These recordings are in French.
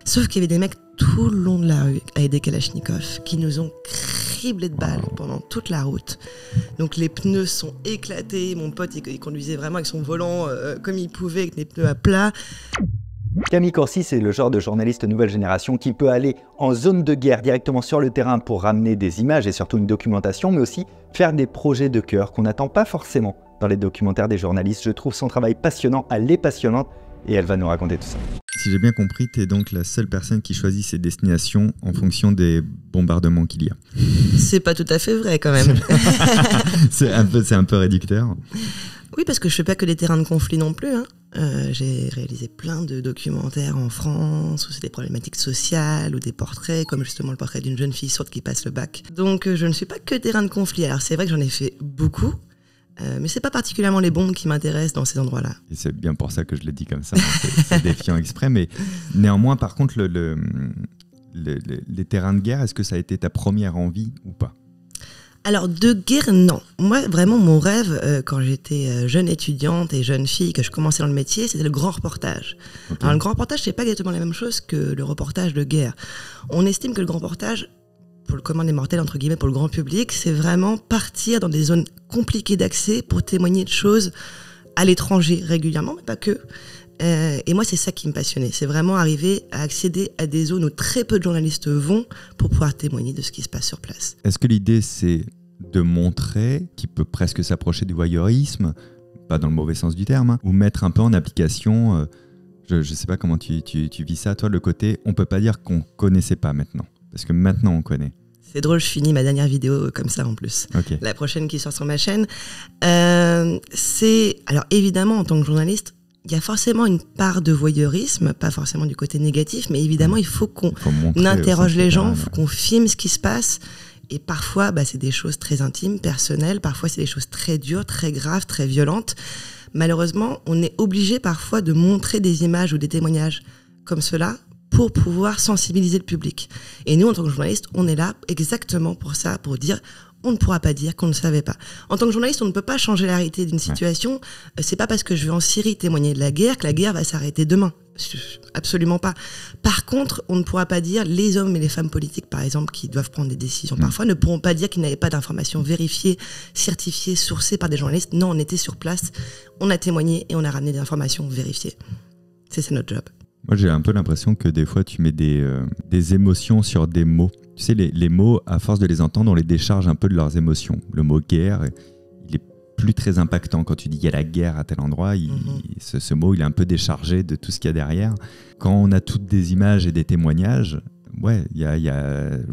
Sauf qu'il y avait des mecs tout le long de la rue avec des kalachnikovs qui nous ont criblés de balles pendant toute la route. Donc les pneus sont éclatés. Mon pote, il conduisait vraiment avec son volant comme il pouvait, avec les pneus à plat. Camille Corsi, c'est le genre de journaliste nouvelle génération qui peut aller en zone de guerre directement sur le terrain pour ramener des images et surtout une documentation, mais aussi faire des projets de cœur qu'on n'attend pas forcément dans les documentaires des journalistes. Je trouve son travail passionnant, elle est passionnante et elle va nous raconter tout ça. Si j'ai bien compris, tu es donc la seule personne qui choisit ses destinations en fonction des bombardements qu'il y a. C'est pas tout à fait vrai quand même. C'est un peu réducteur. Oui, parce que je fais pas que des terrains de conflit non plus. J'ai réalisé plein de documentaires en France où c'est des problématiques sociales ou des portraits, comme justement le portrait d'une jeune fille sourde qui passe le bac. Donc je ne suis pas que terrain de conflit. Alors c'est vrai que j'en ai fait beaucoup, mais c'est pas particulièrement les bombes qui m'intéressent dans ces endroits-là. Et c'est bien pour ça que je l'ai dit comme ça. C'est défiant exprès, mais néanmoins, par contre, les terrains de guerre, est-ce que ça a été ta première envie ou pas ? Alors de guerre, non. Moi, vraiment, mon rêve, quand j'étais jeune étudiante et jeune fille, que je commençais dans le métier, c'était le grand reportage. Okay. Alors le grand reportage, c'est pas exactement la même chose que le reportage de guerre. On estime que le grand reportage, pour le commun des mortels, entre guillemets, pour le grand public, c'est vraiment partir dans des zones compliquées d'accès pour témoigner de choses à l'étranger régulièrement, mais pas que. Et moi, c'est ça qui me passionnait. C'est vraiment arriver à accéder à des zones où très peu de journalistes vont pour pouvoir témoigner de ce qui se passe sur place. Est-ce que l'idée, c'est de montrer, qui peut presque s'approcher du voyeurisme, pas dans le mauvais sens du terme, ou mettre un peu en application, je sais pas comment tu vis ça, toi, le côté, on peut pas dire qu'on connaissait pas maintenant, parce que maintenant on connaît. C'est drôle, je finis ma dernière vidéo comme ça en plus. Okay. La prochaine qui sort sur ma chaîne. Alors évidemment, en tant que journaliste, il y a forcément une part de voyeurisme, pas forcément du côté négatif, mais évidemment, il faut qu'on interroge les gens, il faut qu'on filme ce qui se passe. Et parfois, c'est des choses très intimes, personnelles. Parfois, c'est des choses très dures, très graves, très violentes. Malheureusement, on est obligé parfois de montrer des images ou des témoignages comme cela pour pouvoir sensibiliser le public. Et nous, en tant que journalistes, on est là exactement pour ça, pour dire... On ne pourra pas dire qu'on ne savait pas. En tant que journaliste, on ne peut pas changer la réalité d'une situation. C'est pas parce que je vais en Syrie témoigner de la guerre que la guerre va s'arrêter demain. Absolument pas. Par contre, on ne pourra pas dire, les hommes et les femmes politiques, par exemple, qui doivent prendre des décisions parfois, ne pourront pas dire qu'ils n'avaient pas d'informations vérifiées, certifiées, sourcées par des journalistes. Non, on était sur place, on a témoigné et on a ramené des informations vérifiées. C'est notre job. Moi, j'ai un peu l'impression que des fois, tu mets des émotions sur des mots. Tu sais, les mots, à force de les entendre, on les décharge un peu de leurs émotions. Le mot « guerre », il est plus très impactant. Quand tu dis « il y a la guerre à tel endroit », ce mot, il est un peu déchargé de tout ce qu'il y a derrière. Quand on a toutes des images et des témoignages,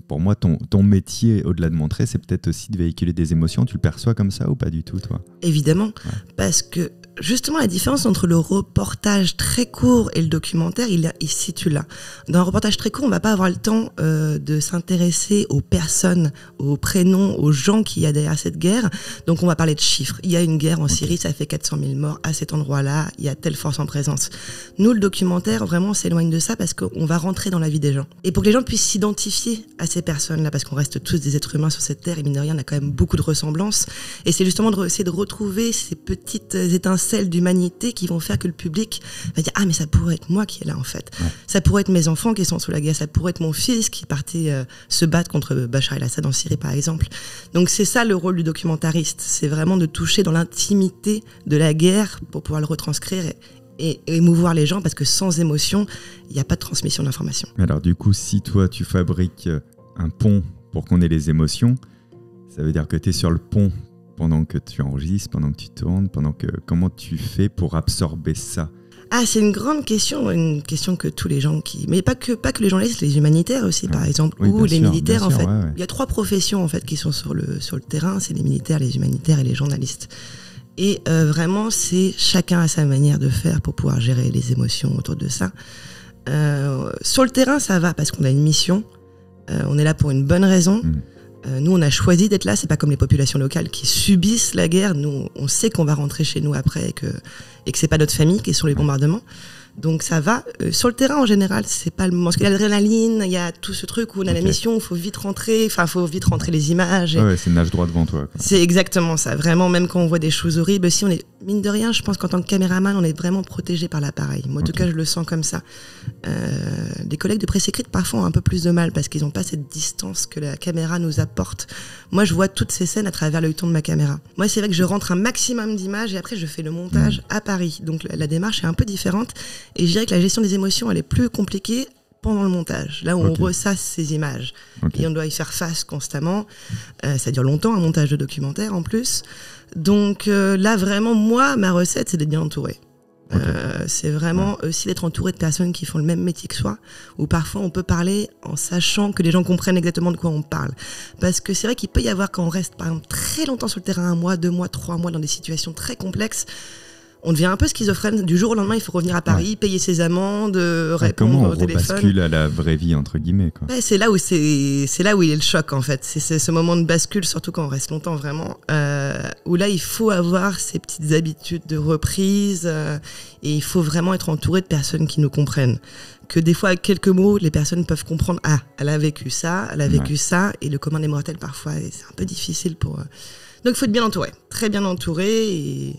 pour moi, ton métier, au-delà de montrer, c'est peut-être aussi de véhiculer des émotions. Tu le perçois comme ça ou pas du tout, toi ? Évidemment, parce que justement, la différence entre le reportage très court et le documentaire, il se situe là. Dans un reportage très court, on va pas avoir le temps de s'intéresser aux personnes, aux prénoms, aux gens qu'il y a derrière cette guerre. Donc, on va parler de chiffres. Il y a une guerre en Syrie, ça fait 400 000 morts à cet endroit-là. Il y a telle force en présence. Nous, le documentaire, vraiment, on s'éloigne de ça parce qu'on va rentrer dans la vie des gens. Et pour que les gens puissent s'identifier à ces personnes-là, parce qu'on reste tous des êtres humains sur cette terre, et mine de rien, on a quand même beaucoup de ressemblances. Et c'est justement essayer de retrouver ces petites étincelles d'humanité qui vont faire que le public va dire « Ah, mais ça pourrait être moi qui est là, en fait. Ça pourrait être mes enfants qui sont sous la guerre. Ça pourrait être mon fils qui partait se battre contre Bachar el-Assad en Syrie, par exemple. » Donc, c'est ça le rôle du documentariste. C'est vraiment de toucher dans l'intimité de la guerre pour pouvoir le retranscrire et émouvoir les gens, parce que sans émotion, il n'y a pas de transmission d'information. Alors, du coup, si toi, tu fabriques un pont pour qu'on ait les émotions, ça veut dire que tu es sur le pont pendant que tu enregistres, pendant que tu tournes, comment tu fais pour absorber ça ? Ah, c'est une grande question, une question que tous les gens mais pas que les journalistes, les humanitaires aussi, par exemple, ou les militaires, en fait. Il y a 3 professions, en fait, qui sont sur le terrain, c'est les militaires, les humanitaires et les journalistes. Et vraiment, c'est chacun à sa manière de faire pour pouvoir gérer les émotions autour de ça. Sur le terrain, ça va, parce qu'on a une mission, on est là pour une bonne raison. Nous, on a choisi d'être là. C'est pas comme les populations locales qui subissent la guerre. Nous, on sait qu'on va rentrer chez nous après et que c'est pas notre famille qui est sur les bombardements. Donc ça va. Sur le terrain, en général, c'est pas le moment. Parce qu'il y a l'adrénaline, il y a tout ce truc où on a la mission, il faut vite rentrer. Enfin, faut vite rentrer les images. Ouais, c'est nage droit devant toi, quoi. C'est exactement ça. Vraiment, même quand on voit des choses horribles, si on est mine de rien, je pense qu'en tant que caméraman, on est vraiment protégé par l'appareil. Moi, en tout cas, je le sens comme ça. Des collègues de presse écrite, parfois, ont un peu plus de mal parce qu'ils n'ont pas cette distance que la caméra nous apporte. Moi, je vois toutes ces scènes à travers l'œilleton de ma caméra. Moi, c'est vrai que je rentre un maximum d'images et après, je fais le montage à Paris. Donc, la démarche est un peu différente. Et je dirais que la gestion des émotions, elle est plus compliquée pendant le montage, là où on ressasse ces images et on doit y faire face constamment. Ça dure longtemps, un montage de documentaire en plus. Donc là vraiment, moi, ma recette, c'est d'être bien entouré. C'est vraiment aussi d'être entouré de personnes qui font le même métier que soi, où parfois on peut parler en sachant que les gens comprennent exactement de quoi on parle. Parce que c'est vrai qu'il peut y avoir, quand on reste par exemple très longtemps sur le terrain, 1 mois, 2 mois, 3 mois, dans des situations très complexes, on devient un peu schizophrène. Du jour au lendemain, il faut revenir à Paris, payer ses amendes, répondre au téléphone. Comment on rebascule à la vraie vie, entre guillemets, quoi. C'est là où il est le choc, en fait. C'est ce moment de bascule, surtout quand on reste longtemps, vraiment, où là, il faut avoir ces petites habitudes de reprise et il faut vraiment être entouré de personnes qui nous comprennent. Que des fois, avec quelques mots, les personnes peuvent comprendre, ah, elle a vécu ça, et le commun des mortels, parfois, c'est un peu difficile pour... Donc, il faut être bien entouré, très bien entouré,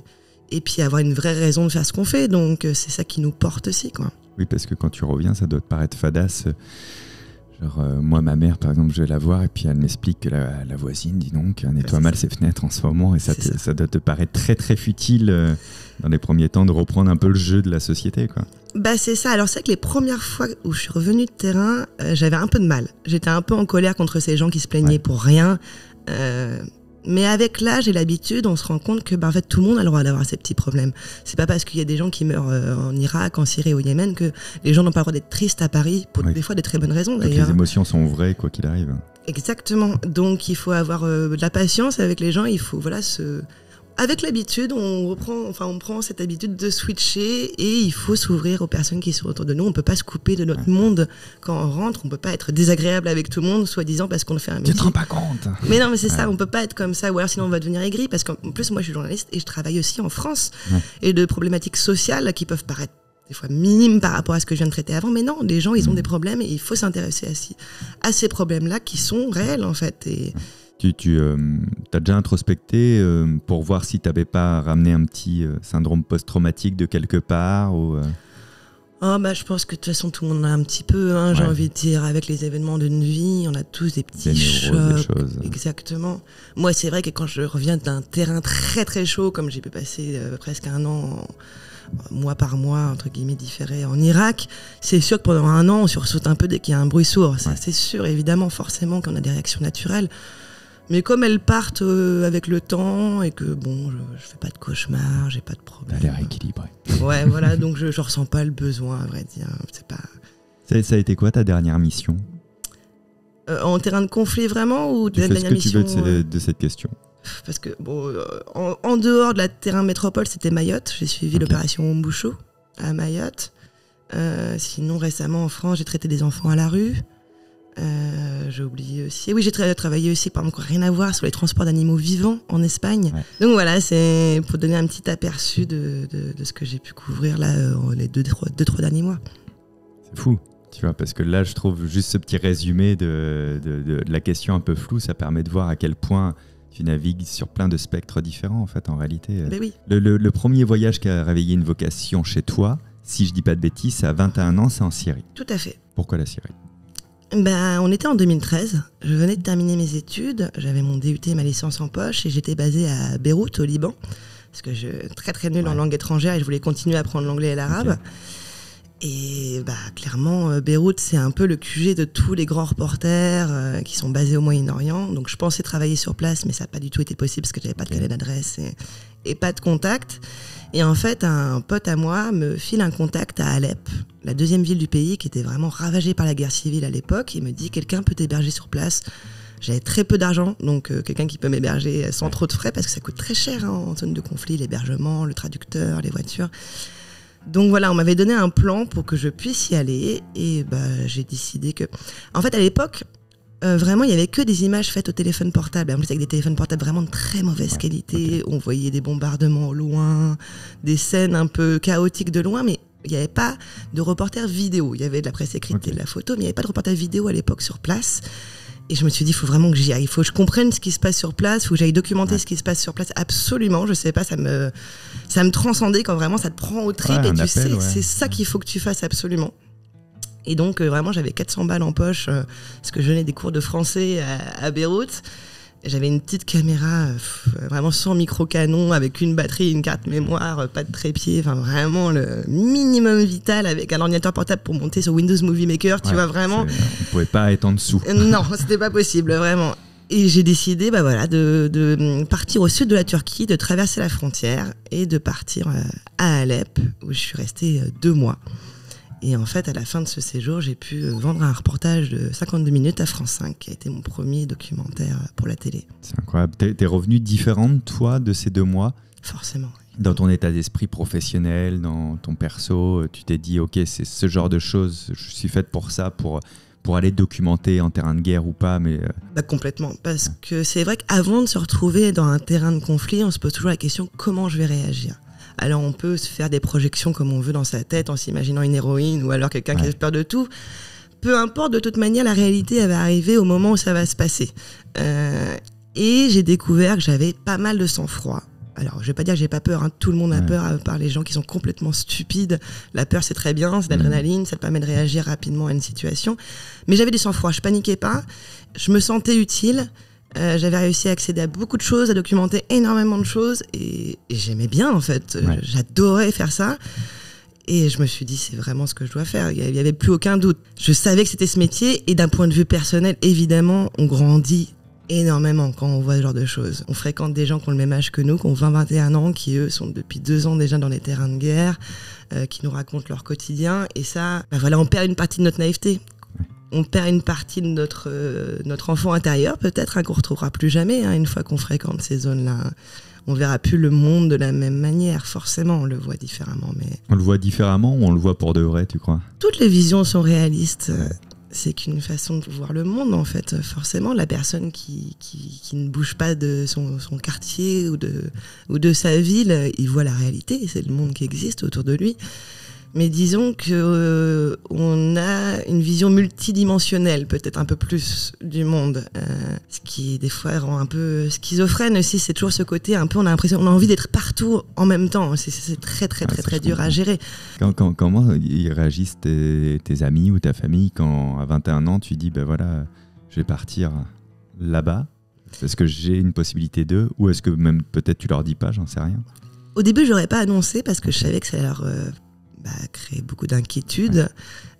et puis avoir une vraie raison de faire ce qu'on fait. Donc c'est ça qui nous porte aussi, quoi. Oui, parce que quand tu reviens, ça doit te paraître fadasse. Genre moi, ma mère, par exemple, je vais la voir et puis elle m'explique que la voisine, dis donc, nettoie mal ses fenêtres en ce moment. Et ça doit te paraître très très futile dans les premiers temps de reprendre un peu le jeu de la société, quoi. Bah c'est ça. Alors c'est vrai que les premières fois où je suis revenue de terrain, j'avais un peu de mal. J'étais un peu en colère contre ces gens qui se plaignaient pour rien. Mais avec l'âge et l'habitude, on se rend compte que en fait, tout le monde a le droit d'avoir ces petits problèmes. C'est pas parce qu'il y a des gens qui meurent en Irak, en Syrie, au Yémen que les gens n'ont pas le droit d'être tristes à Paris, pour des fois des très bonnes raisons d'ailleurs. Les émotions sont vraies, quoi qu'il arrive. Exactement. Donc il faut avoir de la patience avec les gens. Il faut avec l'habitude, on prend cette habitude de switcher et il faut s'ouvrir aux personnes qui sont autour de nous. On peut pas se couper de notre monde quand on rentre. On peut pas être désagréable avec tout le monde, soi-disant parce qu'on fait un métier. Tu te rends pas compte. Mais non, mais c'est ça. On peut pas être comme ça. Ou alors sinon on va devenir aigri parce qu'en plus moi je suis journaliste et je travaille aussi en France et de problématiques sociales qui peuvent paraître des fois minimes par rapport à ce que je viens de traiter avant. Mais non, les gens ils ont des problèmes et il faut s'intéresser à ces problèmes-là qui sont réels en fait. Et Tu as déjà introspecté pour voir si tu n'avais pas ramené un petit syndrome post-traumatique de quelque part ou je pense que de toute façon tout le monde en a un petit peu, j'ai envie de dire, avec les événements d'une vie, on a tous des petits chocs. Des choses. Exactement. Moi c'est vrai que quand je reviens d'un terrain très très chaud, comme j'ai pu passer presque 1 an, mois par mois, entre guillemets, différé en Irak, c'est sûr que pendant 1 an on sursaute un peu dès qu'il y a un bruit sourd. Ça, c'est sûr, évidemment, forcément qu'on a des réactions naturelles. Mais comme elles partent avec le temps et que je fais pas de cauchemars, j'ai pas de problème. Elle a l'air équilibrée. Ouais, voilà, donc je ressens pas le besoin, à vrai dire. C'est pas... Ça a été quoi ta dernière mission en terrain de conflit vraiment ou tu de la dernière mission? Tu veux de cette question. Parce que en dehors de la terrain métropole, c'était Mayotte. J'ai suivi l'opération Mbouchou à Mayotte. Sinon récemment en France, j'ai traité des enfants à la rue. J'ai oublié aussi. Oui, j'ai travaillé aussi, par exemple, rien à voir, sur les transports d'animaux vivants en Espagne. Donc voilà, c'est pour donner un petit aperçu de ce que j'ai pu couvrir là les 2-3 derniers mois. C'est fou, tu vois, parce que là, je trouve juste ce petit résumé de la question un peu floue, ça permet de voir à quel point tu navigues sur plein de spectres différents, en fait, en réalité. Ben oui. Le premier voyage qui a réveillé une vocation chez toi, si je dis pas de bêtises, c'est à 21 ans, c'est en Syrie. Tout à fait. Pourquoi la Syrie ? On était en 2013, je venais de terminer mes études, j'avais mon DUT et ma licence en poche et j'étais basée à Beyrouth au Liban parce que je suis très très nulle en langue étrangère et je voulais continuer à apprendre l'anglais et l'arabe. Et clairement Beyrouth c'est un peu le QG de tous les grands reporters qui sont basés au Moyen-Orient, donc je pensais travailler sur place mais ça n'a pas du tout été possible parce que j'avais pas de carnet d'adresse et pas de contact. Et en fait, un pote à moi me file un contact à Alep, la 2e ville du pays qui était vraiment ravagée par la guerre civile à l'époque. Il me dit, quelqu'un peut t'héberger sur place. J'avais très peu d'argent, donc quelqu'un qui peut m'héberger sans trop de frais, parce que ça coûte très cher en zone de conflit, l'hébergement, le traducteur, les voitures. Donc voilà, on m'avait donné un plan pour que je puisse y aller. Et j'ai décidé que... En fait, à l'époque... vraiment, il n'y avait que des images faites au téléphone portable. En plus, avec des téléphones portables vraiment de très mauvaise qualité. On voyait des bombardements au loin, des scènes un peu chaotiques de loin, mais il n'y avait pas de reporter vidéo. Il y avait de la presse écrite et de la photo, mais il n'y avait pas de reporter vidéo à l'époque sur place. Et je me suis dit, il faut vraiment que j'y aille. Il faut que je comprenne ce qui se passe sur place. Il faut que j'aille documenter ce qui se passe sur place. Absolument. Je sais pas, ça me transcendait quand vraiment ça te prend au trip et tu sais que c'est ça qu'il faut que tu fasses absolument. Et donc, vraiment, j'avais 400 balles en poche parce que je venais des cours de français à Beyrouth. J'avais une petite caméra, vraiment sans micro-canon, avec une batterie, une carte mémoire, pas de trépied, enfin vraiment le minimum vital, avec un ordinateur portable pour monter sur Windows Movie Maker, tu vois, vraiment. On pouvait pas être en dessous. Non, c'était pas possible, vraiment. Et j'ai décidé de partir au sud de la Turquie, de traverser la frontière et de partir à Alep, où je suis restée 2 mois. Et en fait, à la fin de ce séjour, j'ai pu vendre un reportage de 52 minutes à France 5, qui a été mon premier documentaire pour la télé. C'est incroyable. T'es revenue différente, toi, de ces 2 mois ? Forcément. Dans ton état d'esprit professionnel, dans ton perso, tu t'es dit, ok, c'est ce genre de choses, je suis faite pour ça, pour aller documenter en terrain de guerre ou pas, mais... Complètement, parce que c'est vrai qu'avant de se retrouver dans un terrain de conflit, on se pose toujours la question, comment je vais réagir ? Alors on peut se faire des projections comme on veut dans sa tête en s'imaginant une héroïne ou alors quelqu'un qui a peur de tout. Peu importe, de toute manière, la réalité elle va arriver au moment où ça va se passer. Et j'ai découvert que j'avais pas mal de sang-froid. Alors je vais pas dire que j'ai pas peur, hein. Tout le monde a peur, à part les gens qui sont complètement stupides. La peur c'est très bien, c'est l'adrénaline, ça te permet de réagir rapidement à une situation. Mais j'avais du sang-froid, je paniquais pas, je me sentais utile. J'avais réussi à accéder à beaucoup de choses, à documenter énormément de choses et j'aimais bien en fait, j'adorais faire ça et je me suis dit c'est vraiment ce que je dois faire, il n'y avait plus aucun doute. Je savais que c'était ce métier et d'un point de vue personnel, évidemment, on grandit énormément quand on voit ce genre de choses. On fréquente des gens qui ont le même âge que nous, qui ont 20-21 ans, qui eux sont depuis 2 ans déjà dans les terrains de guerre, qui nous racontent leur quotidien et ça, on perd une partie de notre naïveté. On perd une partie de notre enfant intérieur, peut-être, qu'on ne retrouvera plus jamais, une fois qu'on fréquente ces zones-là. On ne verra plus le monde de la même manière, forcément, on le voit différemment. Mais... On le voit différemment ou on le voit pour de vrai, tu crois ? Toutes les visions sont réalistes. C'est qu'une façon de voir le monde, en fait. Forcément, la personne qui ne bouge pas de son quartier ou de sa ville, il voit la réalité, c'est le monde qui existe autour de lui. Mais disons que on a une vision multidimensionnelle, peut-être un peu plus du monde, ce qui des fois rend un peu schizophrène aussi. C'est toujours ce côté un peu, on a l'impression, on a envie d'être partout en même temps. C'est très dur à gérer. Comment ils réagissent tes amis ou ta famille quand à 21 ans tu dis je vais partir là-bas? Est-ce que j'ai une possibilité d'eux ou est-ce que même peut-être tu leur dis pas, j'en sais rien. Au début, je l'aurais pas annoncé parce que je savais que ça leur créé beaucoup d'inquiétudes.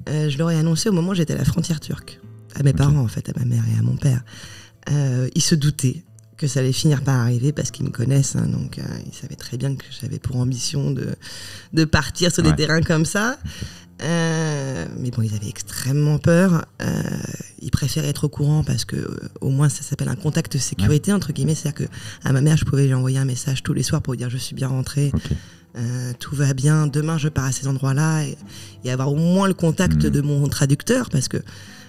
Je leur ai annoncé au moment où j'étais à la frontière turque, à mes parents en fait, à ma mère et à mon père. Ils se doutaient que ça allait finir par arriver parce qu'ils me connaissent, donc ils savaient très bien que j'avais pour ambition de partir sur des terrains comme ça. Mais bon, ils avaient extrêmement peur. Ils préféraient être au courant parce que au moins ça s'appelle un contact sécurité entre guillemets, c'est-à-dire que à ma mère je pouvais lui envoyer un message tous les soirs pour lui dire je suis bien rentrée. Tout va bien, demain je pars à ces endroits-là et avoir au moins le contact de mon traducteur parce que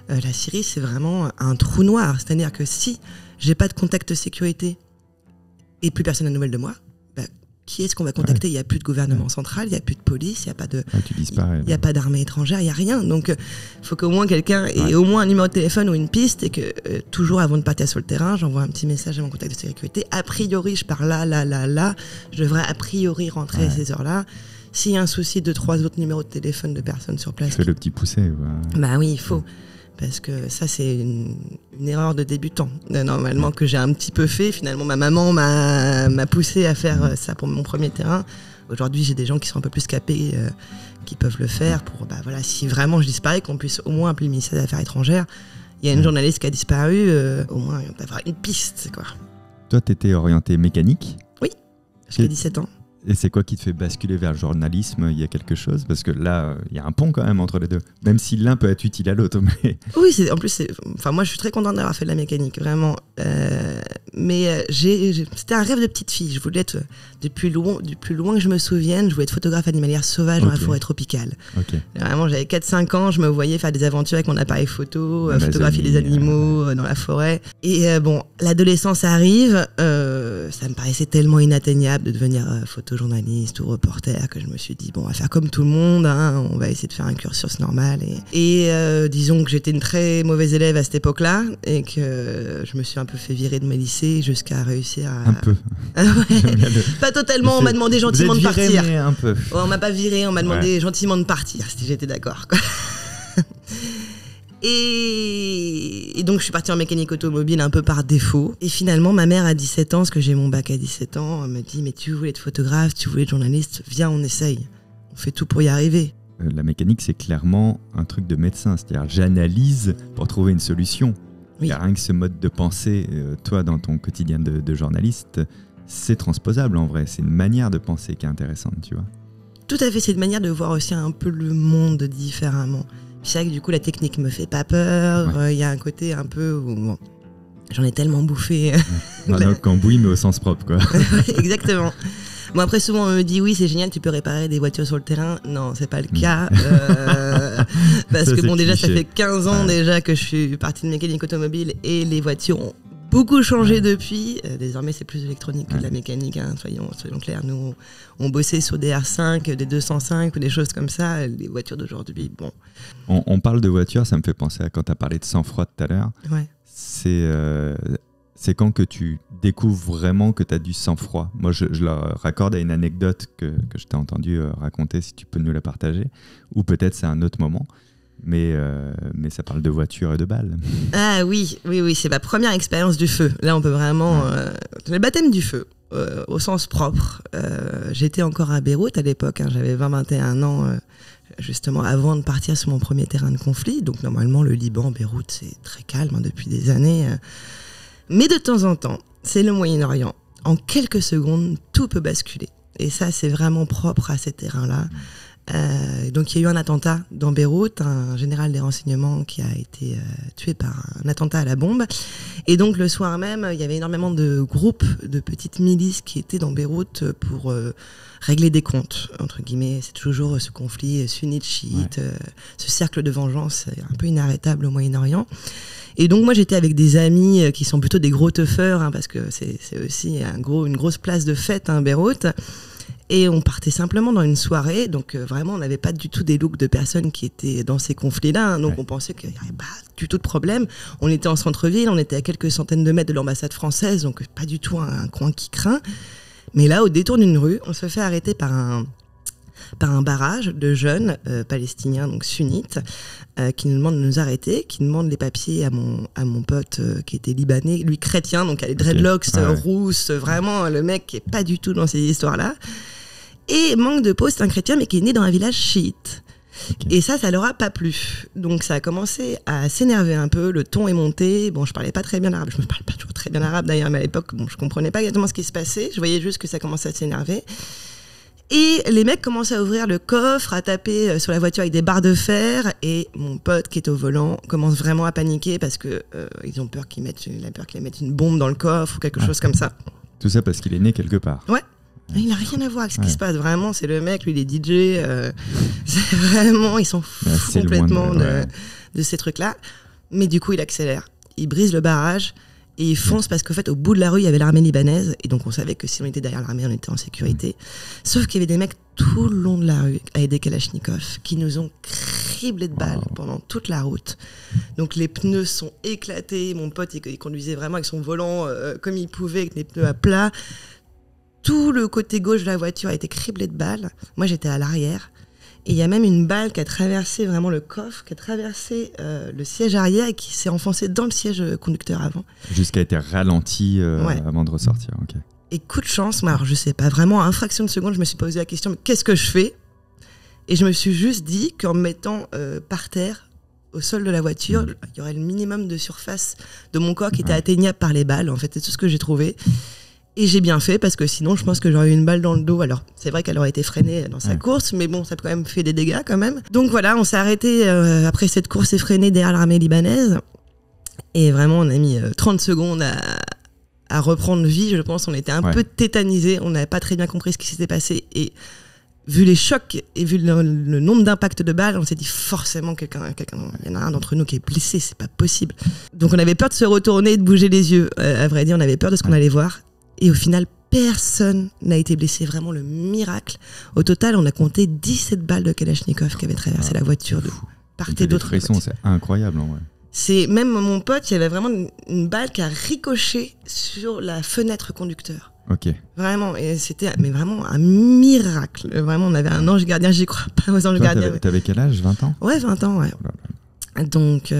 la Syrie c'est vraiment un trou noir, c'est-à-dire que si j'ai pas de contact sécurité et plus personne n'a de nouvelles de moi, qui est-ce qu'on va contacter ? Il n'y a plus de gouvernement central, il n'y a plus de police, il n'y a pas il y a pas d'armée étrangère, il n'y a rien. Donc, il faut qu'au moins quelqu'un ait au moins un numéro de téléphone ou une piste et que toujours avant de partir sur le terrain, j'envoie un petit message à mon contact de sécurité. A priori, je pars là. Je devrais a priori rentrer à ces heures-là. S'il y a un souci, 2-3 autres numéros de téléphone de personnes sur place. Je fais le petit poussé. Oui, il faut. Parce que ça, c'est une erreur de débutant. Normalement, que j'ai un petit peu fait. Finalement, ma maman m'a poussé à faire ça pour mon premier terrain. Aujourd'hui, j'ai des gens qui sont un peu plus capés, qui peuvent le faire pour, si vraiment je disparais, qu'on puisse au moins appeler le ministère des Affaires étrangères. Il y a une journaliste qui a disparu, au moins, d'avoir une piste, quoi. Toi, t'étais orienté mécanique ? Oui, jusqu'à 17 ans. Et c'est quoi qui te fait basculer vers le journalisme ? Il y a quelque chose ? Parce que là, il y a un pont quand même entre les deux. Même si l'un peut être utile à l'autre. Mais... Oui, moi je suis très contente d'avoir fait de la mécanique, vraiment. Mais c'était un rêve de petite fille. Je voulais être, du plus loin que je me souvienne, je voulais être photographe animalière sauvage dans la forêt tropicale. Vraiment, j'avais 4-5 ans, je me voyais faire des aventures avec mon appareil photo, photographier des animaux dans la forêt. Et bon, l'adolescence arrive, ça me paraissait tellement inatteignable de devenir photojournaliste ou reporter que je me suis dit, bon, on va faire comme tout le monde, hein, on va essayer de faire un cursus normal. Et disons que j'étais une très mauvaise élève à cette époque-là et que je me suis un peu fait virer de mes lycées jusqu'à réussir à... Un peu. Pas totalement, on m'a demandé gentiment de partir. Mais un peu. Oh, on m'a pas viré, on m'a demandé gentiment de partir, si j'étais d'accord, quoi. Et donc je suis partie en mécanique automobile un peu par défaut. Et finalement ma mère à 17 ans, parce que j'ai mon bac à 17 ans, elle me dit mais tu voulais être photographe, tu voulais être journaliste, viens on essaye. On fait tout pour y arriver. La mécanique c'est clairement un truc de médecin, c'est-à-dire j'analyse pour trouver une solution. Oui. Rien que ce mode de pensée, toi dans ton quotidien de journaliste, c'est transposable en vrai, c'est une manière de penser qui est intéressante, tu vois. Tout à fait, c'est une manière de voir aussi un peu le monde différemment. C'est vrai que du coup la technique me fait pas peur, y a un côté un peu où bon, j'en ai tellement bouffé. Un cambouis mais au sens propre quoi. Exactement. Bon après souvent on me dit oui c'est génial tu peux réparer des voitures sur le terrain. Non c'est pas le cas. Parce que bon déjà cliché. Ça fait 15 ans déjà que je suis partie de mécanique automobile et les voitures ont beaucoup changé depuis. Désormais c'est plus électronique que de la mécanique, hein, soyons clairs. Nous on bossait sur des R5, des 205 ou des choses comme ça. Les voitures d'aujourd'hui, bon. On parle de voitures, ça me fait penser à quand tu as parlé de sang-froid tout à l'heure. Ouais. C'est quand que tu découvres vraiment que tu as du sang-froid. Moi, je le raccorde à une anecdote que je t'ai entendu raconter, si tu peux nous la partager. Ou peut-être c'est un autre moment. Mais ça parle de voiture et de balles. Ah oui, c'est ma première expérience du feu. Là, on peut vraiment... le baptême du feu, au sens propre. J'étais encore à Beyrouth à l'époque, hein, j'avais 20-21 ans, justement avant de partir sur mon premier terrain de conflit. Donc normalement, le Liban, Beyrouth, c'est très calme hein, depuis des années. Mais de temps en temps, c'est le Moyen-Orient. En quelques secondes, tout peut basculer. Et ça, c'est vraiment propre à ces terrains-là. Donc il y a eu un attentat dans Beyrouth, un général des renseignements qui a été tué par un attentat à la bombe. Et donc le soir même, il y avait énormément de groupes de petites milices qui étaient dans Beyrouth pour régler des comptes, entre guillemets. C'est toujours ce conflit sunnite-chiite, ce cercle de vengeance un peu inarrêtable au Moyen-Orient. Et donc moi j'étais avec des amis qui sont plutôt des gros teufeurs, hein, parce que c'est aussi une grosse place de fête, hein, Beyrouth. Et on partait simplement dans une soirée, donc vraiment on n'avait pas du tout des looks de personnes qui étaient dans ces conflits-là, hein, donc on pensait qu'il n'y avait pas du tout de problème. On était en centre-ville, on était à quelques centaines de mètres de l'ambassade française, donc pas du tout un coin qui craint. Mais là, au détour d'une rue, on se fait arrêter par un barrage de jeunes palestiniens, donc sunnites, qui nous demandent de nous arrêter, qui demandent les papiers à mon pote qui était libanais, lui chrétien, donc à les dreadlocks rousses, vraiment le mec qui est pas du tout dans ces histoires-là. Et manque de peau, c'est un chrétien mais qui est né dans un village chiite. Et ça leur a pas plu. Donc ça a commencé à s'énerver un peu, le ton est monté. Bon, je parlais pas très bien arabe, je me parle pas toujours très bien arabe d'ailleurs, mais à l'époque, bon, je comprenais pas exactement ce qui se passait. Je voyais juste que ça commençait à s'énerver. Et les mecs commencent à ouvrir le coffre, à taper sur la voiture avec des barres de fer. Et mon pote qui est au volant commence vraiment à paniquer parce que ils ont peur qu'ils mettent une bombe dans le coffre ou quelque chose comme ça. Tout ça parce qu'il est né quelque part. Ouais. Il n'a rien à voir avec ce qui se passe. Vraiment, c'est le mec, lui, il est DJ. C'est vraiment, ils s'en foutent complètement de ces trucs-là. Mais du coup, il accélère. Il brise le barrage et il fonce parce qu'en fait, au bout de la rue, il y avait l'armée libanaise. Et donc, on savait que si on était derrière l'armée, on était en sécurité. Sauf qu'il y avait des mecs tout le long de la rue avec des kalachnikovs qui nous ont criblés de balles pendant toute la route. Donc, les pneus sont éclatés. Mon pote, il conduisait vraiment avec son volant comme il pouvait, avec les pneus à plat. Tout le côté gauche de la voiture a été criblé de balles. Moi, j'étais à l'arrière. Et il y a même une balle qui a traversé vraiment le coffre, qui a traversé le siège arrière et qui s'est enfoncée dans le siège conducteur avant. Jusqu'à être ralenti avant de ressortir. Okay. Et coup de chance, alors je sais pas, vraiment à une fraction de seconde, je me suis posé la question, mais qu'est-ce que je fais ? Et je me suis juste dit qu'en me mettant par terre, au sol de la voiture, il y aurait le minimum de surface de mon corps qui était atteignable par les balles. En fait, c'est tout ce que j'ai trouvé. Et j'ai bien fait parce que sinon je pense que j'aurais eu une balle dans le dos. Alors c'est vrai qu'elle aurait été freinée dans sa course, mais bon, ça a quand même fait des dégâts quand même. Donc voilà, on s'est arrêté après cette course effrénée derrière l'armée libanaise. Et vraiment on a mis 30 secondes à reprendre vie, je pense. On était un peu tétanisés, on n'avait pas très bien compris ce qui s'était passé. Et vu les chocs et vu le nombre d'impacts de balles, on s'est dit forcément il y en a un d'entre nous qui est blessé, c'est pas possible. Donc on avait peur de se retourner et de bouger les yeux. À vrai dire, on avait peur de ce qu'on allait voir. Et au final, personne n'a été blessé, vraiment le miracle. Au total, on a compté 17 balles de Kalachnikov qui avaient traversé la voiture de part et d'autre. C'est incroyable en vrai. C'est même mon pote, il y avait vraiment une balle qui a ricoché sur la fenêtre conducteur. Ok. Vraiment, et c'était vraiment un miracle. Vraiment, on avait un ange gardien, j'y crois pas aux anges gardiens. T'avais quel âge, 20 ans? Ouais, 20 ans, ouais. Donc,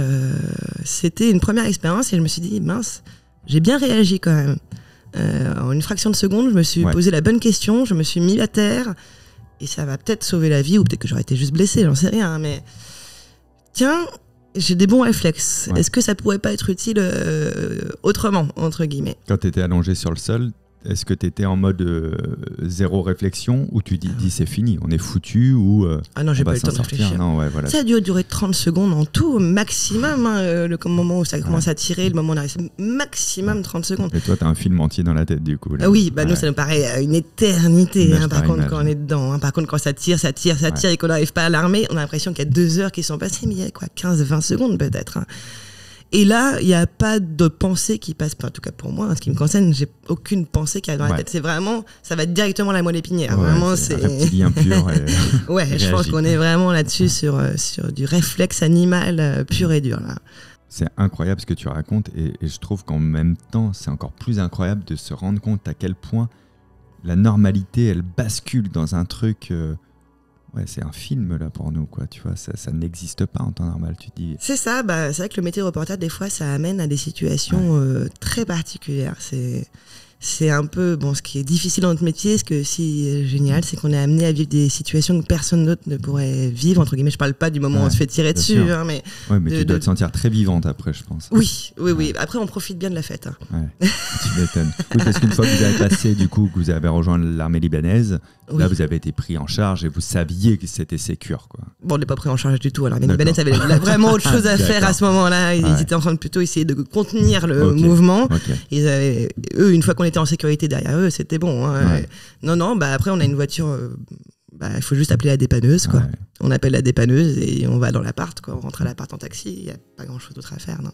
c'était une première expérience et je me suis dit, mince, j'ai bien réagi quand même. En une fraction de seconde, je me suis posé la bonne question, je me suis mis à terre et ça va peut-être sauver la vie ou peut-être que j'aurais été juste blessé, j'en sais rien. Mais tiens, j'ai des bons réflexes. Est-ce que ça pourrait pas être utile autrement, entre guillemets? Quand tu étais allongé sur le sol, est-ce que tu étais en mode zéro réflexion ou tu dis c'est fini, on est foutu ou ah non, j'ai pas eu le temps de réfléchir. Non, voilà. Ça a dû durer 30 secondes en tout, maximum. Le moment où ça commence à tirer, le moment où on arrive, maximum 30 secondes. Et toi, tu as un film entier dans la tête du coup. Là. Ah oui, nous, ça nous paraît une éternité. Par contre, quand on est dedans. Par contre, quand ça tire et qu'on n'arrive pas à l'armer, on a l'impression qu'il y a 2 heures qui sont passées, mais il y a quoi, 15-20 secondes peut-être. Et là, il n'y a pas de pensée qui passe, en tout cas pour moi, en ce qui me concerne, j'ai aucune pensée qui arrive dans la tête. C'est vraiment, ça va directement à la moelle épinière. Vraiment, c'est un reptilien pur. Ouais, je pense qu'on est vraiment là-dessus sur du réflexe animal pur et dur. Là. C'est incroyable ce que tu racontes et je trouve qu'en même temps, c'est encore plus incroyable de se rendre compte à quel point la normalité, elle bascule dans un truc... c'est un film là pour nous, quoi. Tu vois, ça n'existe pas en temps normal, tu dis. C'est ça, c'est vrai que le métier de reporter, des fois, ça amène à des situations très particulières. C'est un peu, ce qui est difficile dans notre métier, ce qui est aussi génial, c'est qu'on est amené à vivre des situations que personne d'autre ne pourrait vivre, entre guillemets. Je parle pas du moment où on se fait tirer dessus, mais... mais tu dois te sentir très vivante après, je pense. Oui. Après, on profite bien de la fête. Tu m'étonnes. Oui, parce qu'une fois que vous avez passé, du coup, que vous avez rejoint l'armée libanaise, là, vous avez été pris en charge et vous saviez que c'était sécure, quoi. Bon, on n'est pas pris en charge du tout. L'armée libanaise avait vraiment autre chose à faire à ce moment-là. Ils étaient en train de plutôt essayer de contenir le mouvement. Ils avaient, eux, une fois qu'on était en sécurité derrière eux, c'était bon. Non, après, on a une voiture... il faut juste appeler la dépanneuse, quoi. On appelle la dépanneuse et on va dans l'appart, quoi. On rentre à l'appart en taxi, il n'y a pas grand-chose d'autre à faire, non.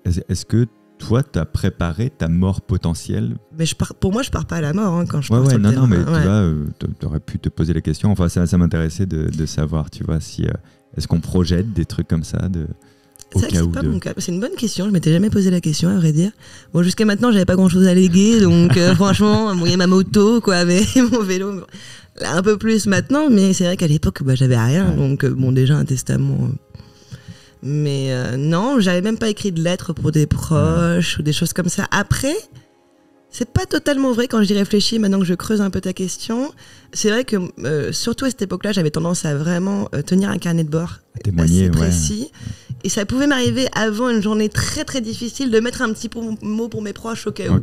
Est-ce que toi, tu as préparé ta mort potentielle? Mais pour moi, je pars pas à la mort quand je pars sur le terrain. Non, mais tu vois, t'aurais pu te poser la question. Enfin, ça m'intéressait de savoir, tu vois, si est-ce qu'on projette des trucs comme ça C'est pas mon cas. C'est une bonne question. Je m'étais jamais posé la question, à vrai dire. Bon, jusqu'à maintenant, j'avais pas grand-chose à léguer, donc franchement, il y a ma moto, quoi, avec mon vélo. Là, un peu plus maintenant, mais c'est vrai qu'à l'époque, j'avais rien. Donc, déjà un testament. Mais non, j'avais même pas écrit de lettres pour des proches ou des choses comme ça. Après, c'est pas totalement vrai quand j'y réfléchis, maintenant que je creuse un peu ta question. C'est vrai que, surtout à cette époque-là, j'avais tendance à vraiment tenir un carnet de bord assez précis. Et ça pouvait m'arriver avant une journée très très difficile de mettre un petit mot pour mes proches au cas où.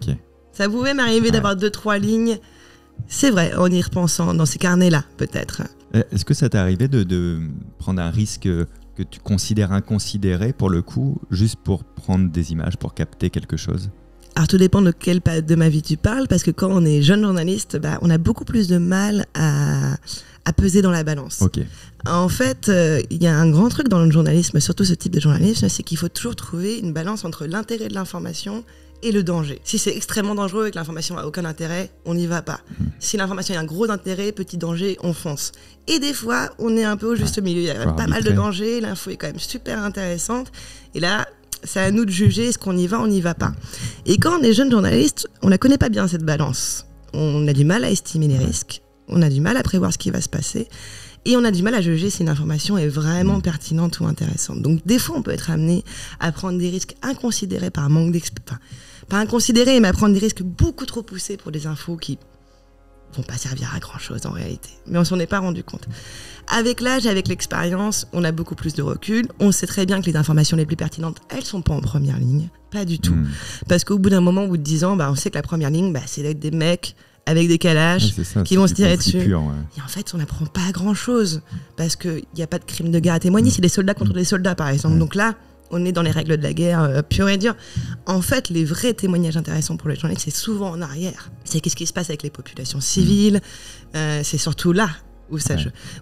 Ça pouvait m'arriver d'avoir 2-3 lignes. C'est vrai, en y repensant, dans ces carnets-là, peut-être. Est-ce que ça t'est arrivé de prendre un risque que tu considères inconsidéré pour le coup, juste pour prendre des images, pour capter quelque chose? Alors tout dépend de quelle période de ma vie tu parles, parce que quand on est jeune journaliste, on a beaucoup plus de mal à peser dans la balance. En fait, il y a un grand truc dans le journalisme, surtout ce type de journalisme, c'est qu'il faut toujours trouver une balance entre l'intérêt de l'information et le danger. Si c'est extrêmement dangereux et que l'information n'a aucun intérêt, on n'y va pas. Si l'information a un gros intérêt, petit danger, on fonce. Et des fois, on est un peu au juste milieu. Il y a pas mal de dangers, l'info est quand même super intéressante. Et là, c'est à nous de juger, est-ce qu'on y va, on n'y va pas. Et quand on est jeune journaliste, on ne la connaît pas bien cette balance. On a du mal à estimer les risques, on a du mal à prévoir ce qui va se passer, et on a du mal à juger si une information est vraiment pertinente ou intéressante. Donc des fois, on peut être amené à prendre des risques inconsidérés par manque d'expérience. Pas inconsidérés, mais à prendre des risques beaucoup trop poussés pour des infos qui vont pas servir à grand-chose en réalité. Mais on s'en est pas rendu compte. Avec l'âge et avec l'expérience, on a beaucoup plus de recul. On sait très bien que les informations les plus pertinentes, elles sont pas en première ligne. Pas du tout. Parce qu'au bout d'un moment, au bout de 10 ans, on sait que la première ligne, c'est d'être des mecs avec des calages qui vont se tirer dessus. Et en fait, on n'apprend pas grand-chose. Parce qu'il n'y a pas de crime de guerre à témoigner. C'est des soldats contre des soldats, par exemple. Donc là, on est dans les règles de la guerre pure et dure. En fait, les vrais témoignages intéressants pour les journalistes, c'est souvent en arrière. C'est qu'est-ce qui se passe avec les populations civiles. C'est surtout là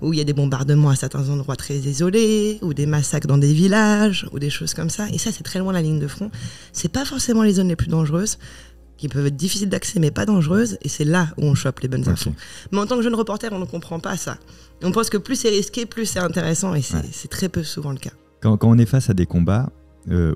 où il y a des bombardements à certains endroits très isolés, ou des massacres dans des villages, ou des choses comme ça. Et ça, c'est très loin de la ligne de front. C'est pas forcément les zones les plus dangereuses, qui peuvent être difficiles d'accès mais pas dangereuses, et c'est là où on chope les bonnes infos. Mais en tant que jeune reporter, on ne comprend pas ça. On pense que plus c'est risqué, plus c'est intéressant, et c'est très peu souvent le cas. Quand on est face à des combats,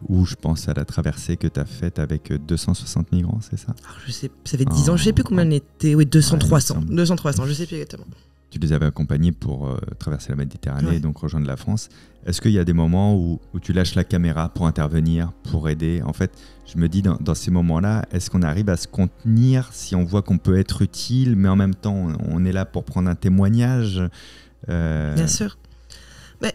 où je pense à la traversée que tu as faite avec 260 migrants, c'est ça? Alors, je sais, ça fait 10 ans, je ne sais plus combien on était, 200, 300, je ne sais plus exactement. Tu les avais accompagnés pour traverser la Méditerranée et donc rejoindre la France. Est-ce qu'il y a des moments où tu lâches la caméra pour intervenir, pour aider? En fait, je me dis, dans ces moments-là, est-ce qu'on arrive à se contenir si on voit qu'on peut être utile, mais en même temps, on est là pour prendre un témoignage? Bien sûr. Mais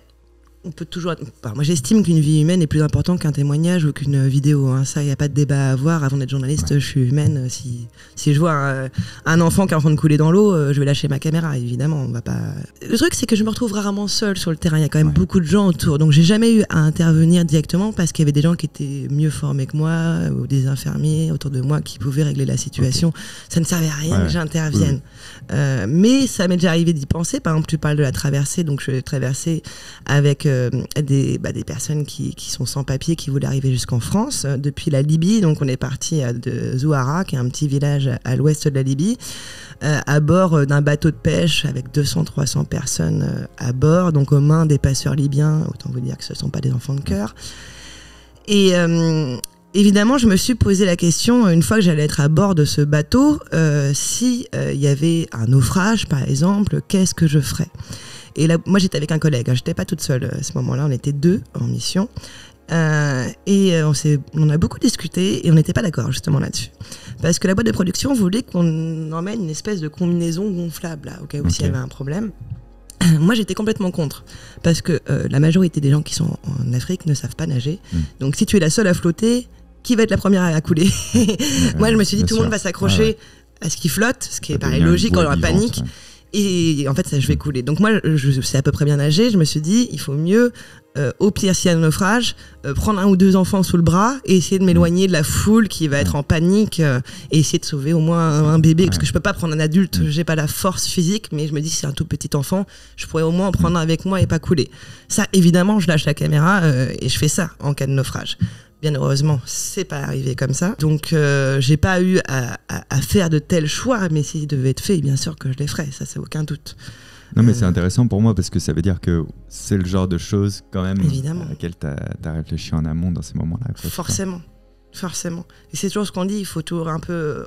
on peut toujours... moi, j'estime qu'une vie humaine est plus importante qu'un témoignage ou qu'une vidéo. Hein. Ça, il n'y a pas de débat à avoir. Avant d'être journaliste, je suis humaine. Si je vois un enfant qui est en train de couler dans l'eau, je vais lâcher ma caméra, évidemment. On va pas... Le truc, c'est que je me retrouve rarement seule sur le terrain. Il y a quand même beaucoup de gens autour. Donc, j'ai jamais eu à intervenir directement parce qu'il y avait des gens qui étaient mieux formés que moi, ou des infirmiers autour de moi qui pouvaient régler la situation. Ça ne servait à rien que j'intervienne. Mais ça m'est déjà arrivé d'y penser. Par exemple, tu parles de la traversée. Donc, je vais traverser avec des personnes qui sont sans papier, qui voulaient arriver jusqu'en France depuis la Libye. Donc on est parti de Zouara, qui est un petit village à l'ouest de la Libye, à bord d'un bateau de pêche avec 200-300 personnes à bord, donc aux mains des passeurs libyens. Autant vous dire que ce ne sont pas des enfants de cœur. Et évidemment, je me suis posé la question, une fois que j'allais être à bord de ce bateau, si y avait un naufrage, par exemple, qu'est-ce que je ferais? Et là, moi, j'étais avec un collègue, je n'étais pas toute seule à ce moment-là, on était 2 en mission. On a beaucoup discuté et on n'était pas d'accord justement là-dessus. Parce que la boîte de production voulait qu'on emmène une espèce de combinaison gonflable, là, au cas où s'il y avait un problème. Moi, j'étais complètement contre. Parce que la majorité des gens qui sont en Afrique ne savent pas nager. Donc, si tu es la seule à flotter, qui va être la première à couler? Moi, je me suis dit, tout le monde va s'accrocher à ce qui flotte, ce qui est pareil logique quand on a panique. Et en fait, ça, je vais couler. Donc moi, je sais à peu près bien nager. Je me suis dit, il faut mieux, au pire, s'il y a un naufrage, prendre 1 ou 2 enfants sous le bras et essayer de m'éloigner de la foule qui va être en panique et essayer de sauver au moins un bébé. Parce que je peux pas prendre un adulte, j'ai pas la force physique, mais je me dis, si c'est un tout petit enfant, je pourrais au moins en prendre un avec moi et pas couler. Ça, évidemment, je lâche la caméra et je fais ça en cas de naufrage. Bien heureusement, c'est pas arrivé comme ça. Donc, j'ai pas eu à faire de tels choix, mais s'ils devaient être faits, bien sûr que je les ferais, ça, c'est aucun doute. Non, mais c'est intéressant pour moi parce que ça veut dire que c'est le genre de choses, quand même, évidemment, à laquelle t'as réfléchi en amont dans ces moments-là. Forcément. Et c'est toujours ce qu'on dit, il faut toujours un peu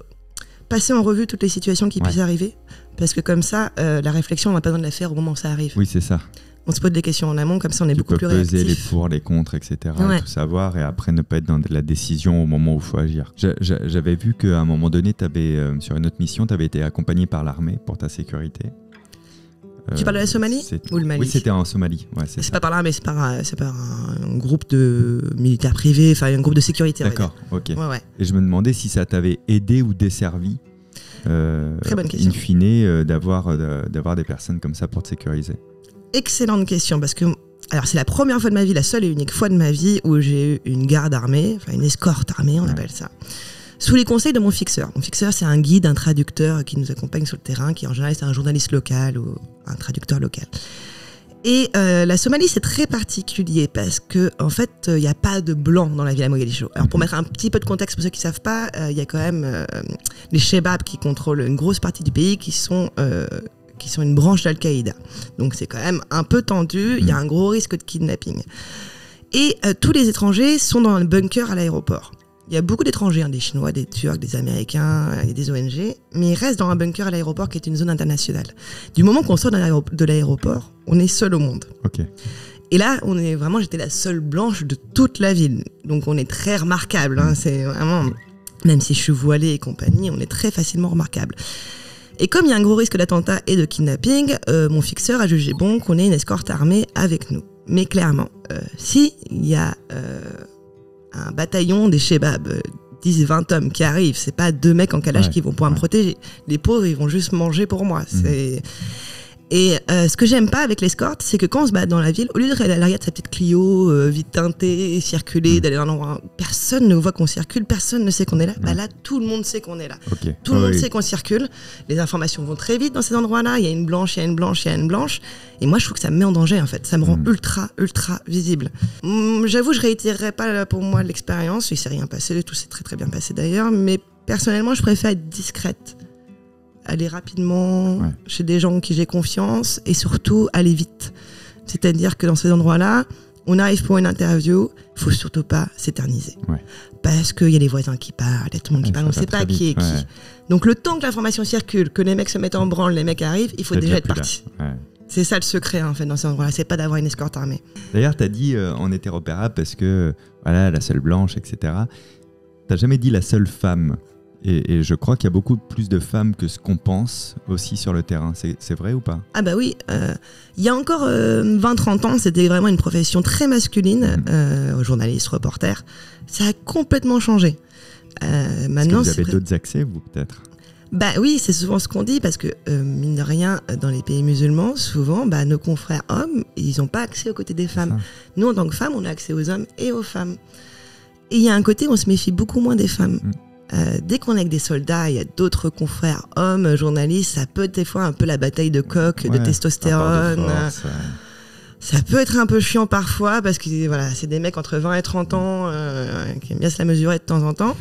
passer en revue toutes les situations qui puissent arriver, parce que comme ça, la réflexion, on n'a pas besoin de la faire au moment où ça arrive. Oui, c'est ça. On se pose des questions en amont, comme ça on est beaucoup plus réactif. Tu peux peser les pour, les contre, etc. Tout savoir, et après ne pas être dans la décision au moment où il faut agir. J'avais vu qu'à un moment donné, sur une autre mission, tu avais été accompagné par l'armée pour ta sécurité. Tu parles de la Somalie ou le Mali? Oui, c'était en Somalie. Ouais, c'est pas par l'armée, c'est par un groupe de militaires privés, enfin un groupe de sécurité. D'accord, ok. Et je me demandais si ça t'avait aidé ou desservi, très bonne question, in fine, d'avoir des personnes comme ça pour te sécuriser. Excellente question, parce que alors c'est la première fois de ma vie, la seule et unique fois de ma vie où j'ai eu une garde armée, enfin une escorte armée, on appelle ça, sous les conseils de mon fixeur. Mon fixeur, c'est un guide, un traducteur qui nous accompagne sur le terrain, qui en général c'est un journaliste local ou un traducteur local. Et la Somalie, c'est très particulier parce que en fait, il n'y a pas de blanc dans la ville à Mogadiscio. Alors pour mettre un petit peu de contexte pour ceux qui ne savent pas, il y a quand même les Chebabs qui contrôlent une grosse partie du pays, qui sont une branche d'Al-Qaïda. Donc c'est quand même un peu tendu, il y a un gros risque de kidnapping. Et tous les étrangers sont dans un bunker à l'aéroport. Il y a beaucoup d'étrangers, des Chinois, des Turcs, des Américains, et des ONG, mais ils restent dans un bunker à l'aéroport qui est une zone internationale. Du moment qu'on sort de l'aéroport, on est seul au monde. Okay. Et là, j'étais la seule blanche de toute la ville. Donc on est très remarquable, c'est vraiment, même si je suis voilée et compagnie, on est très facilement remarquable. Et comme il y a un gros risque d'attentat et de kidnapping, mon fixeur a jugé bon qu'on ait une escorte armée avec nous. Mais clairement, si il y a un bataillon des Chebabs, 10-20 hommes qui arrivent, c'est pas 2 mecs en calage qui vont pouvoir me protéger. Les pauvres, ils vont juste manger pour moi. Et ce que j'aime pas avec l'escorte, c'est que quand on se bat dans la ville, au lieu de l'arrière de sa petite Clio, vite teintée, circuler, d'aller dans un endroit, personne ne voit qu'on circule, personne ne sait qu'on est là. Bah là, tout le monde sait qu'on est là. Okay. Tout le monde sait qu'on circule. Les informations vont très vite dans ces endroits-là. Il y a une blanche, il y a une blanche, il y a une blanche. Et moi, je trouve que ça me met en danger, en fait. Ça me rend ultra visible. J'avoue, je réitérerai pas pour moi l'expérience. Il s'est rien passé, tout s'est très très bien passé d'ailleurs. Mais personnellement, je préfère être discrète. Aller rapidement chez des gens en qui j'ai confiance et surtout aller vite. C'est-à-dire que dans ces endroits-là, on arrive pour une interview, il faut surtout pas s'éterniser. Parce qu'il y a les voisins qui parlent, il y a tout le monde qui parle, on ne sait pas qui est qui. Donc le temps que l'information circule, que les mecs se mettent en branle, les mecs arrivent, il faut déjà être parti. C'est ça le secret en fait dans ces endroits-là, c'est pas d'avoir une escorte armée. D'ailleurs, tu as dit on était repérable parce que voilà, la seule blanche, etc. T'as jamais dit la seule femme. Et je crois qu'il y a beaucoup plus de femmes que ce qu'on pense aussi sur le terrain. C'est vrai ou pas? Ah bah oui. Il y a encore 20-30 ans, c'était vraiment une profession très masculine, journaliste, reporter. Ça a complètement changé. Maintenant, est-ce que vous avez d'autres accès, vous, peut-être? Bah oui, c'est souvent ce qu'on dit, parce que, mine de rien, dans les pays musulmans, souvent, nos confrères hommes, ils n'ont pas accès aux côtés des femmes. Nous, en tant que femmes, on a accès aux hommes et aux femmes. Et il y a un côté où on se méfie beaucoup moins des femmes. Dès qu'on est avec des soldats, il y a d'autres confrères hommes, journalistes, ça peut être des fois un peu la bataille de coq, de testostérone. Ça peut être un peu chiant parfois parce que voilà, c'est des mecs entre 20 et 30 ans qui aiment bien se la mesurer de temps en temps.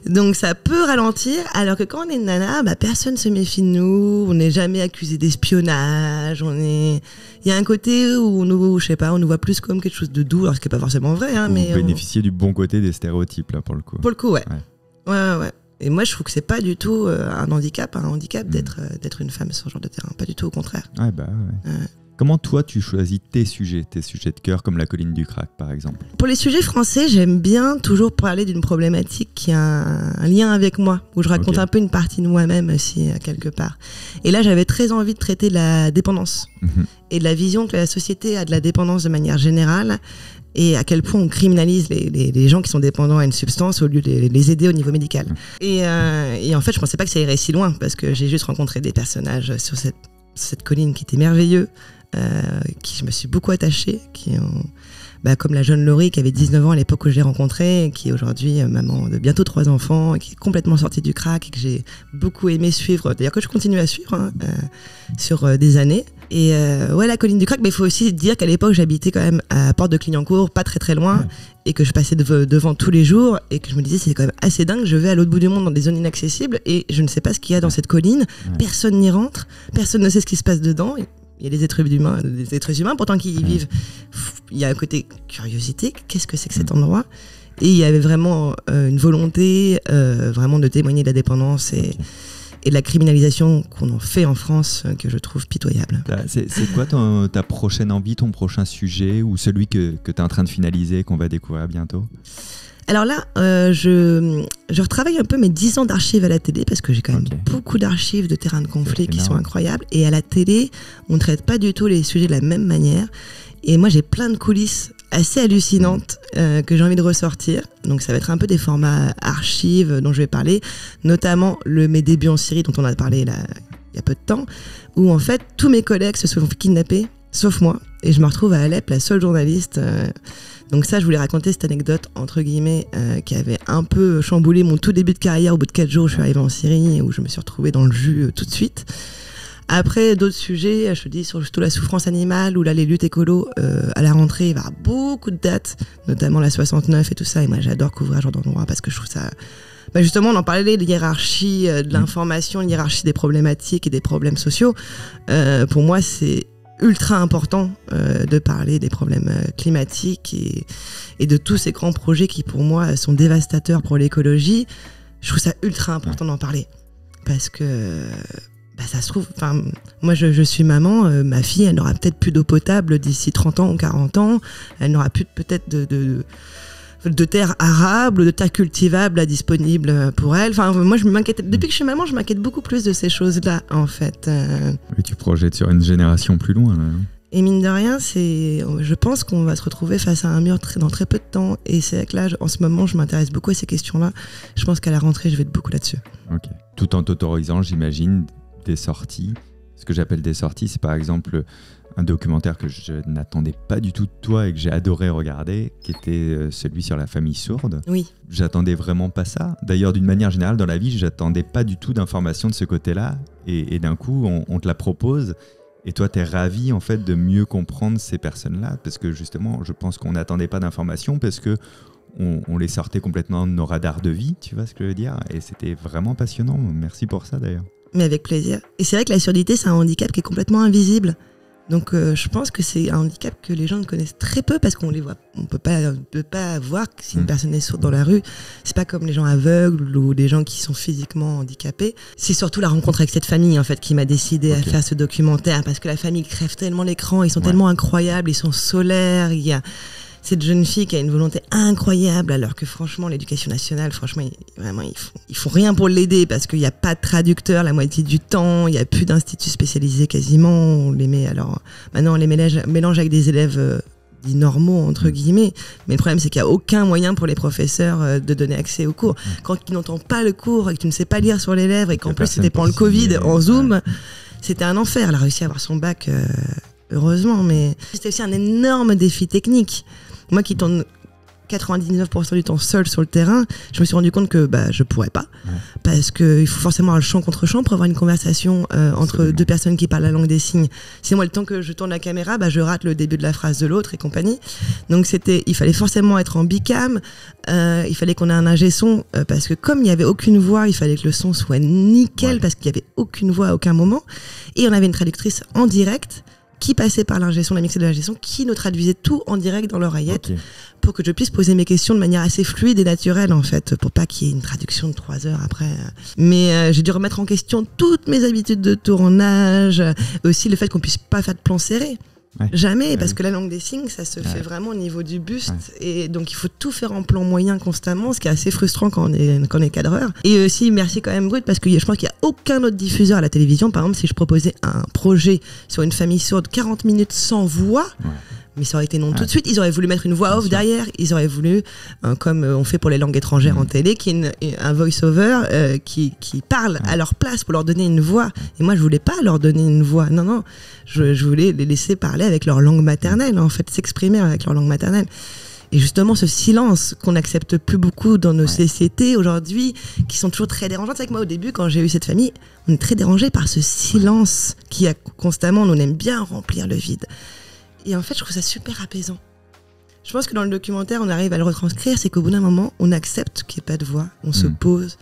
Donc ça peut ralentir, alors que quand on est une nana, personne se méfie de nous, on n'est jamais accusé d'espionnage, il y a un côté où on nous voit plus comme quelque chose de doux, alors ce qui n'est pas forcément vrai. Mais bénéficier du bon côté des stéréotypes, là, pour le coup. Pour le coup, ouais. Et moi, je trouve que c'est pas du tout un handicap d'être une femme sur ce genre de terrain. Pas du tout, au contraire. Comment toi, tu choisis tes sujets de cœur, comme la colline du Crac, par exemple? Pour les sujets français, j'aime bien toujours parler d'une problématique qui a un lien avec moi, où je raconte un peu une partie de moi-même aussi, quelque part. Et là, j'avais très envie de traiter de la dépendance et de la vision que la société a de la dépendance de manière générale, et à quel point on criminalise les gens qui sont dépendants à une substance au lieu de les aider au niveau médical. Et en fait, je pensais pas que ça irait si loin, parce que j'ai juste rencontré des personnages sur cette colline qui étaient merveilleux, qui je me suis beaucoup attachée, qui ont, comme la jeune Laurie qui avait 19 ans à l'époque où je l'ai rencontrée, et qui est aujourd'hui maman de bientôt 3 enfants, et qui est complètement sortie du crack, et que j'ai beaucoup aimé suivre, d'ailleurs que je continue à suivre sur des années. Et la colline du Crac, mais il faut aussi dire qu'à l'époque j'habitais quand même à Porte de Clignancourt, pas très loin, et que je passais devant tous les jours, et que je me disais c'est quand même assez dingue, je vais à l'autre bout du monde dans des zones inaccessibles et je ne sais pas ce qu'il y a dans cette colline, personne n'y rentre, personne ne sait ce qui se passe dedans. Il y a des êtres humains pourtant qui y vivent. Il y a un côté curiosité, qu'est-ce que c'est que cet endroit? Et il y avait vraiment une volonté vraiment de témoigner de la dépendance et de la criminalisation qu'on en fait en France, que je trouve pitoyable. C'est quoi ta prochaine envie, ton prochain sujet, ou celui que tu es en train de finaliser, qu'on va découvrir bientôt? Alors là, je retravaille un peu mes 10 ans d'archives à la télé, parce que j'ai quand même beaucoup d'archives de terrains de conflit qui sont incroyables. Et à la télé, on ne traite pas du tout les sujets de la même manière. Et moi, j'ai plein de coulisses assez hallucinantes que j'ai envie de ressortir. Donc ça va être un peu des formats archives dont je vais parler, notamment mes débuts en Syrie dont on a parlé là, il y a peu de temps, où en fait tous mes collègues se sont kidnappés, sauf moi, et je me retrouve à Alep, la seule journaliste. Donc ça, je voulais raconter cette anecdote, entre guillemets, qui avait un peu chamboulé mon tout début de carrière. Au bout de 4 jours, je suis arrivée en Syrie, et où je me suis retrouvée dans le jus tout de suite. Après, d'autres sujets, je te dis, surtout la souffrance animale, ou là, les luttes écolo, à la rentrée, il va y avoir beaucoup de dates, notamment la 69 et tout ça. Et moi, j'adore couvrir ce genre d'endroit, parce que je trouve ça... justement, on en parlait, l'hiérarchie de l'information, l'hiérarchie des problématiques et des problèmes sociaux. Pour moi, c'est ultra important de parler des problèmes climatiques et de tous ces grands projets qui, pour moi, sont dévastateurs pour l'écologie. Je trouve ça ultra important d'en parler, parce que... ça se trouve, moi je suis maman, ma fille elle n'aura peut-être plus d'eau potable d'ici 30 ans ou 40 ans, elle n'aura plus peut-être de terre arable, de terre cultivable disponible pour elle. Moi je m'inquiète, depuis que je suis maman, je m'inquiète beaucoup plus de ces choses-là en fait. Et tu projettes sur une génération plus loin là. Et mine de rien, je pense qu'on va se retrouver face à un mur dans très peu de temps. Et c'est vrai que là, en ce moment, je m'intéresse beaucoup à ces questions-là. Je pense qu'à la rentrée, je vais être beaucoup là-dessus. Ok. Tout en t'autorisant, j'imagine, des sorties Ce que j'appelle des sorties, c'est par exemple un documentaire que je n'attendais pas du tout de toi et que j'ai adoré regarder, qui était celui sur la famille sourde. Oui. J'attendais vraiment pas ça. D'ailleurs, d'une manière générale, dans la vie, j'attendais pas du tout d'informations de ce côté-là. Et d'un coup, on te la propose. Et toi, tu es ravi en fait, de mieux comprendre ces personnes-là. Parce que justement, je pense qu'on n'attendait pas d'informations parce que on les sortait complètement de nos radars de vie. Tu vois ce que je veux dire? Et c'était vraiment passionnant. Merci pour ça d'ailleurs. Mais avec plaisir. Et c'est vrai que la surdité, c'est un handicap qui est complètement invisible. Donc je pense que c'est un handicap que les gens ne connaissent très peu parce qu'on les voit, on peut pas voir que si une personne est sourde dans la rue. C'est pas comme les gens aveugles ou des gens qui sont physiquement handicapés. C'est surtout la rencontre avec cette famille en fait qui m'a décidé à faire ce documentaire parce que la famille crève tellement l'écran, ils sont tellement incroyables, ils sont solaires. Il y a cette jeune fille qui a une volonté incroyable alors que franchement l'éducation nationale, franchement ils font rien pour l'aider parce qu'il n'y a pas de traducteur la moitié du temps, il n'y a plus d'instituts spécialisés quasiment, on les met alors maintenant on les mélange avec des élèves dits normaux entre guillemets, mais le problème c'est qu'il n'y a aucun moyen pour les professeurs de donner accès aux cours. Quand tu n'entends pas le cours et que tu ne sais pas lire sur les lèvres et qu'en plus c'était pendant le Covid en Zoom, c'était un enfer. Elle a réussi à avoir son bac heureusement, mais c'était aussi un énorme défi technique. Moi qui tourne 99% du temps seul sur le terrain, je me suis rendu compte que je pourrais pas, parce qu'il faut forcément avoir le champ contre champ pour avoir une conversation entre deux personnes qui parlent la langue des signes. Sinon, moi, le temps que je tourne la caméra, je rate le début de la phrase de l'autre et compagnie. Donc il fallait forcément être en bicam, il fallait qu'on ait un ingé son, parce que comme il n'y avait aucune voix, il fallait que le son soit nickel, parce qu'il n'y avait aucune voix à aucun moment. Et on avait une traductrice en direct qui passait par l'ingé son, la mixée de l'ingé son, qui nous traduisait tout en direct dans l'oreillette pour que je puisse poser mes questions de manière assez fluide et naturelle en fait, pour pas qu'il y ait une traduction de 3 heures après. Mais j'ai dû remettre en question toutes mes habitudes de tournage, aussi le fait qu'on puisse pas faire de plan serré. Jamais, parce que la langue des signes, ça se fait vraiment au niveau du buste, et donc il faut tout faire en plan moyen constamment, ce qui est assez frustrant quand on est cadreur. Et aussi, merci quand même Brut, parce que je pense qu'il n'y a aucun autre diffuseur à la télévision. Par exemple, si je proposais un projet sur une famille sourde, 40 minutes sans voix, mais ça aurait été non tout de suite. Ils auraient voulu mettre une voix off derrière. Ils auraient voulu, comme on fait pour les langues étrangères en télé, qu'il y ait un voice-over qui parle à leur place pour leur donner une voix. Et moi, je voulais pas leur donner une voix. Non, je voulais les laisser parler avec leur langue maternelle, en fait, s'exprimer avec leur langue maternelle. Et justement, ce silence qu'on n'accepte plus beaucoup dans nos sociétés aujourd'hui, qui sont toujours très dérangeantes. C'est vrai que moi, au début, quand j'ai eu cette famille, on est très dérangés par ce silence qui a constamment, on aime bien remplir le vide. Et en fait, je trouve ça super apaisant. Je pense que dans le documentaire, on arrive à le retranscrire, c'est qu'au bout d'un moment, on accepte qu'il n'y ait pas de voix, on se pose,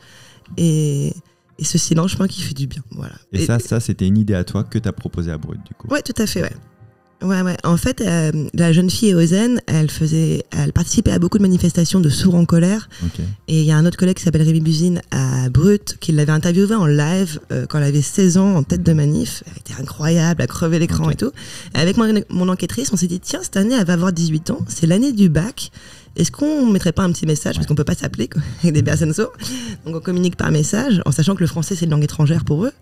et ce silence, je pense qu'il fait du bien. Voilà. Et ça, c'était une idée à toi que tu as proposée à Brut, du coup. Ouais, tout à fait, ouais. En fait, la jeune fille Eozen, elle participait à beaucoup de manifestations de sourds en colère. Et il y a un autre collègue qui s'appelle Rémi Buzine à Brut, qui l'avait interviewée en live quand elle avait 16 ans en tête de manif. Elle était incroyable, à crever l'écran et tout. Et avec mon enquêtrice, on s'est dit, tiens, cette année, elle va avoir 18 ans, c'est l'année du bac. Est-ce qu'on ne mettrait pas un petit message, parce qu'on peut pas s'appeler avec des personnes sourdes, donc on communique par message, en sachant que le français c'est une langue étrangère pour eux,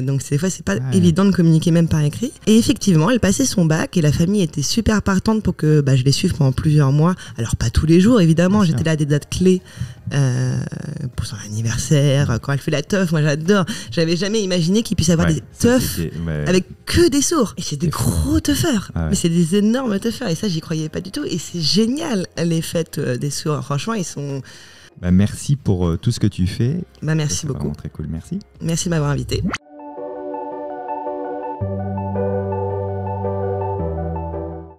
donc des fois c'est pas évident de communiquer même par écrit. Et effectivement, elle passait son bac et la famille était super partante pour que je les suive pendant plusieurs mois. Alors pas tous les jours évidemment, j'étais là à des dates clés pour son anniversaire, quand elle fait la teuf, moi j'adore. J'avais jamais imaginé qu'il puisse y avoir des teufs avec que des sourds. Et c'est des gros teufeurs, mais c'est des énormes teufeurs, et ça j'y croyais pas du tout, et c'est génial. Les fêtes des sourds, franchement, ils sont... merci pour tout ce que tu fais. Merci beaucoup. C'est vraiment très cool, merci. Merci de m'avoir invité.